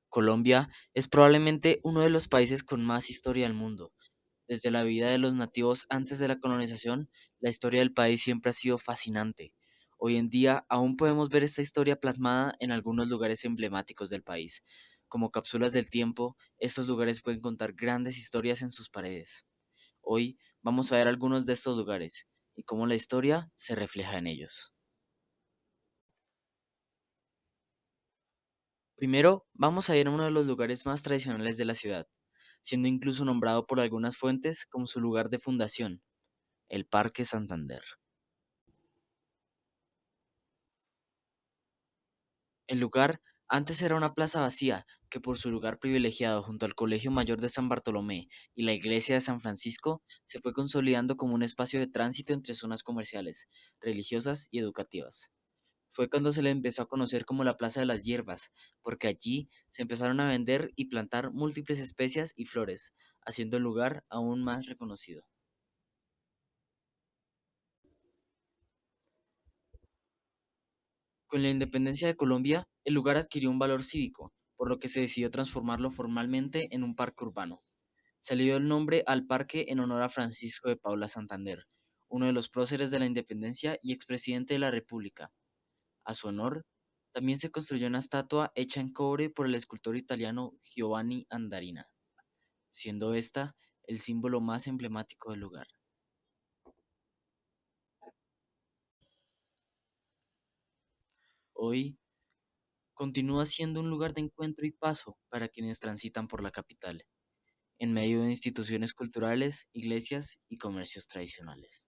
Colombia es probablemente uno de los países con más historia del mundo. Desde la vida de los nativos antes de la colonización, la historia del país siempre ha sido fascinante. Hoy en día aún podemos ver esta historia plasmada en algunos lugares emblemáticos del país. Como cápsulas del tiempo, estos lugares pueden contar grandes historias en sus paredes. Hoy vamos a ver algunos de estos lugares y cómo la historia se refleja en ellos. Primero, vamos a ir a uno de los lugares más tradicionales de la ciudad, siendo incluso nombrado por algunas fuentes como su lugar de fundación, el Parque Santander. El lugar antes era una plaza vacía que por su lugar privilegiado junto al Colegio Mayor de San Bartolomé y la Iglesia de San Francisco se fue consolidando como un espacio de tránsito entre zonas comerciales, religiosas y educativas. Fue cuando se le empezó a conocer como la Plaza de las Hierbas, porque allí se empezaron a vender y plantar múltiples especias y flores, haciendo el lugar aún más reconocido. Con la independencia de Colombia, el lugar adquirió un valor cívico, por lo que se decidió transformarlo formalmente en un parque urbano. Se le dio el nombre al parque en honor a Francisco de Paula Santander, uno de los próceres de la independencia y expresidente de la República. A su honor, también se construyó una estatua hecha en cobre por el escultor italiano Giovanni Andarina, siendo esta el símbolo más emblemático del lugar. Hoy continúa siendo un lugar de encuentro y paso para quienes transitan por la capital, en medio de instituciones culturales, iglesias y comercios tradicionales.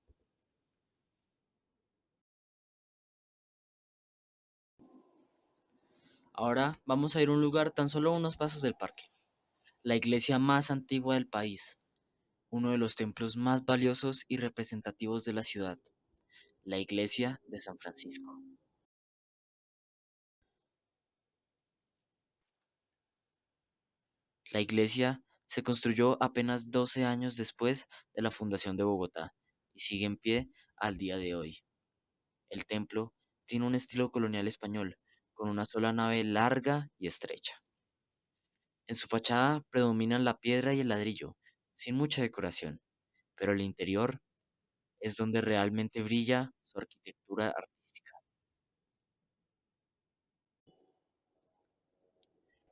Ahora vamos a ir a un lugar tan solo a unos pasos del parque, la iglesia más antigua del país, uno de los templos más valiosos y representativos de la ciudad, la iglesia de San Francisco. La iglesia se construyó apenas 12 años después de la fundación de Bogotá y sigue en pie al día de hoy. El templo tiene un estilo colonial español, con una sola nave larga y estrecha. En su fachada predominan la piedra y el ladrillo, sin mucha decoración, pero el interior es donde realmente brilla su arquitectura artística.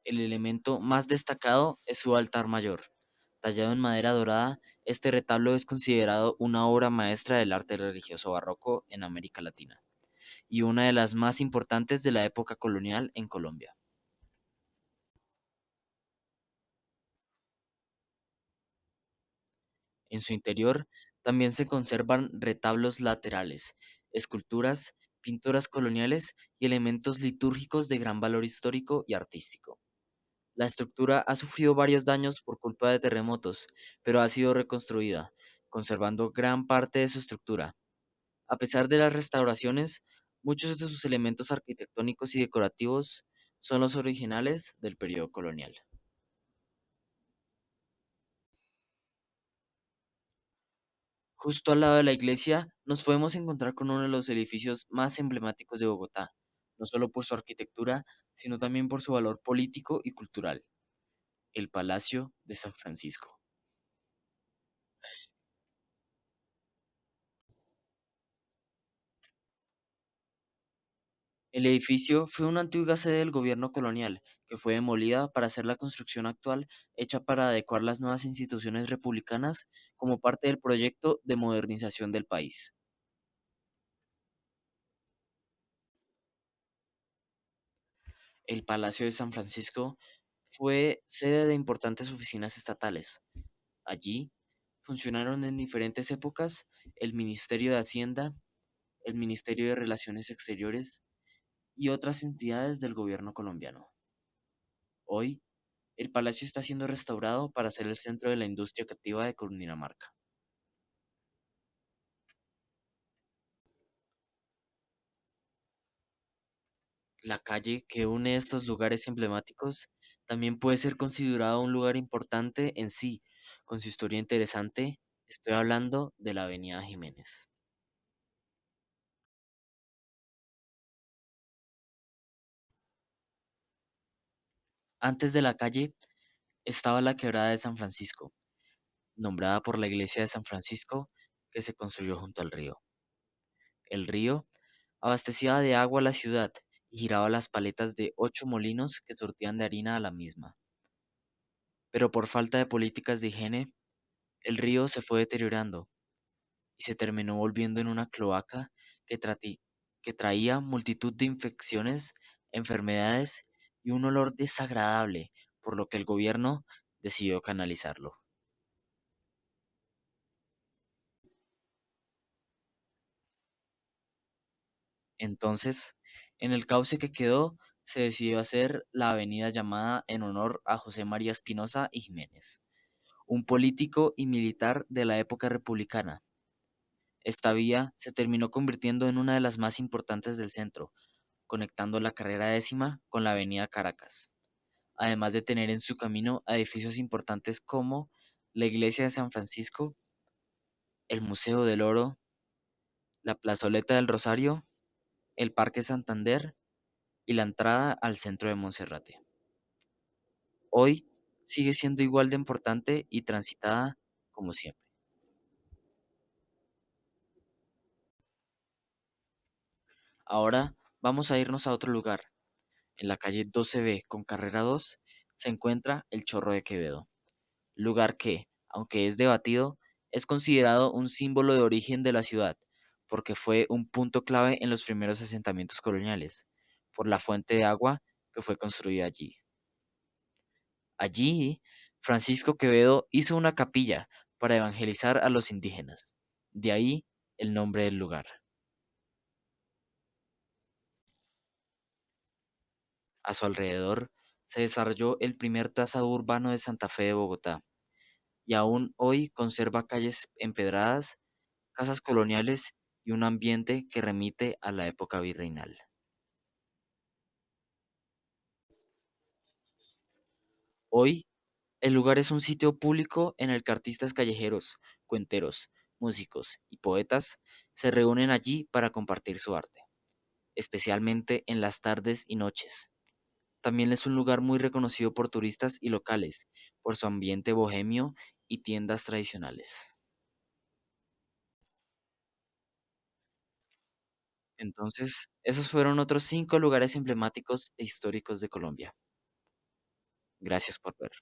El elemento más destacado es su altar mayor. Tallado en madera dorada, este retablo es considerado una obra maestra del arte religioso barroco en América Latina y una de las más importantes de la época colonial en Colombia. En su interior también se conservan retablos laterales, esculturas, pinturas coloniales y elementos litúrgicos de gran valor histórico y artístico. La estructura ha sufrido varios daños por culpa de terremotos, pero ha sido reconstruida, conservando gran parte de su estructura. A pesar de las restauraciones, muchos de sus elementos arquitectónicos y decorativos son los originales del periodo colonial. Justo al lado de la iglesia nos podemos encontrar con uno de los edificios más emblemáticos de Bogotá, no solo por su arquitectura, sino también por su valor político y cultural, el Palacio de San Francisco. El edificio fue una antigua sede del gobierno colonial, que fue demolida para hacer la construcción actual, hecha para adecuar las nuevas instituciones republicanas como parte del proyecto de modernización del país. El Palacio de San Francisco fue sede de importantes oficinas estatales. Allí funcionaron en diferentes épocas el Ministerio de Hacienda, el Ministerio de Relaciones Exteriores y otras entidades del gobierno colombiano. Hoy, el palacio está siendo restaurado para ser el centro de la industria creativa de Cundinamarca. La calle que une estos lugares emblemáticos también puede ser considerado un lugar importante en sí, con su historia interesante. Estoy hablando de la Avenida Jiménez. Antes de la calle estaba la quebrada de San Francisco, nombrada por la iglesia de San Francisco que se construyó junto al río. El río abastecía de agua a la ciudad y giraba las paletas de 8 molinos que surtían de harina a la misma. Pero por falta de políticas de higiene, el río se fue deteriorando y se terminó volviendo en una cloaca que, que traía multitud de infecciones, enfermedades y un olor desagradable, por lo que el gobierno decidió canalizarlo. Entonces, en el cauce que quedó, se decidió hacer la avenida llamada en honor a José María Espinosa y Jiménez, un político y militar de la época republicana. Esta vía se terminó convirtiendo en una de las más importantes del centro, conectando la carrera décima con la avenida Caracas, además de tener en su camino a edificios importantes como la iglesia de San Francisco, el Museo del Oro, la Plazoleta del Rosario, el Parque Santander y la entrada al centro de Monserrate. Hoy sigue siendo igual de importante y transitada como siempre. Ahora vamos a irnos a otro lugar. En la calle 12B con carrera 2 se encuentra el Chorro de Quevedo, lugar que, aunque es debatido, es considerado un símbolo de origen de la ciudad, porque fue un punto clave en los primeros asentamientos coloniales, por la fuente de agua que fue construida allí. Allí, Francisco Quevedo hizo una capilla para evangelizar a los indígenas. De ahí el nombre del lugar. A su alrededor se desarrolló el primer trazado urbano de Santa Fe de Bogotá, y aún hoy conserva calles empedradas, casas coloniales y un ambiente que remite a la época virreinal. Hoy, el lugar es un sitio público en el que artistas callejeros, cuenteros, músicos y poetas se reúnen allí para compartir su arte, especialmente en las tardes y noches. También es un lugar muy reconocido por turistas y locales, por su ambiente bohemio y tiendas tradicionales. Entonces, esos fueron otros 5 lugares emblemáticos e históricos de Colombia. Gracias por ver.